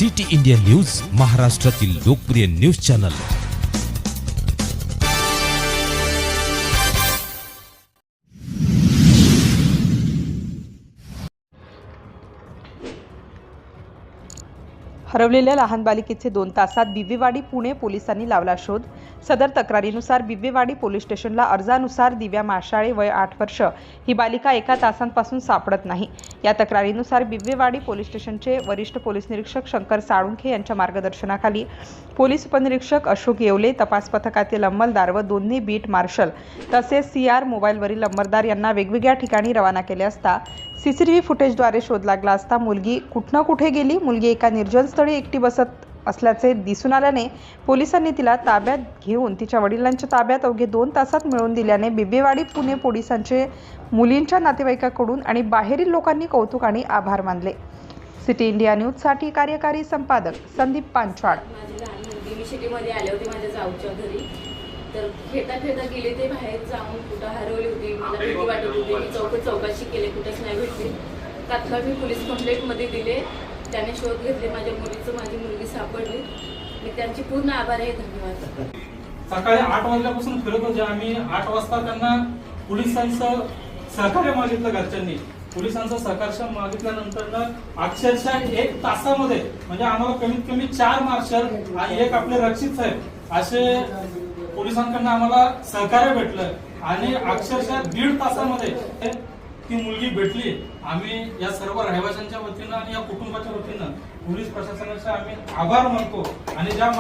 City India news, महाराष्ट्रातील लोकप्रिय news channel. हरवलेल्या लहान बालिकेचे 2 तासात बिबवेवाडी पुणे पोलिसांनी लावला शोध। सदर तक्रारीनुसार बिबवेवाडी पोलीस स्टेशनला अर्जानुसार दिव्या माशाळे वय 8 वर्ष ही बालिका एका तासांपासून सापडत नाही। या तक्रारीनुसार बिबवेवाडी पोलीस स्टेशनचे वरिष्ठ पोलीस निरीक्षक शंकर साळुंखे यांच्या मार्गदर्शनाखाली पोलीस उपनिरीक्षक अशोक येवले, तपास पथकातील अंमलदार व दोन्ही बीट मार्शल तसेच CR मोबाईलवरील अंमलदार यांना वेगवेगळ्या ठिकाणी रवाना केले असता CCTV फुटेजद्वारे शोध लागला असता मुलगी कुठे गेली। मुलगी एका निर्जन स्थळी एकटी बसत असल्याचे दिसून आल्याने पोलिसांनी तिला ताब्यात घेऊन तिच्या वडिलांच्या ताब्यात अवघे 2 तासात मिळवून दिल्याने बिबवेवाडी पुणे पोलिसांचे मुलींच्या नातेवाईकांकडून आणि बाहेरील लोकांनी कौतुक आणि आभार मानले। सिटी इंडिया न्यूज साठी कार्यकारी संपादक संदीप पांचाळ। मी सिटीमध्ये आले होते माझ्या जाऊच्या घरी, तर खेळता गेले ते बाहेर जाऊन कुठं हरवली होती। मला भीती वाटत होती। मी चौकशी केली, कुठेच नाही भेटली। तात्काळ मी पोलीस कंप्लेंटमध्ये दिले, त्याने शोध घेतले, माझी मुलगी सापडली। मी त्यांची पूर्ण आभार आहे, धन्यवाद। सकाळी 8 वाजल्यापासून फिरत होते आम्ही। 8 वाजता त्यांना पोलिसांचं सहकार्य मागितलं घरच्यांनी। पोलिसांचं सहकार्य मागितल्यानंतर अक्षरशः 1 तासामध्ये म्हणजे आम्हाला कमीत कमी 4 मार्शल आणि एक आपले रक्षित साहेब असे पोलिसांकडून आम्हाला सहकार्य भेटलं आणि अक्षरशः 1.5 तासामध्ये ती मुलगी भेटली। आम्ही या सर्व रहिवाशांच्या वतीनं आणि या कुटुंबाच्या वतीनं पोलीस प्रशासनाचे आम्ही आभार मानतो आणि ज्या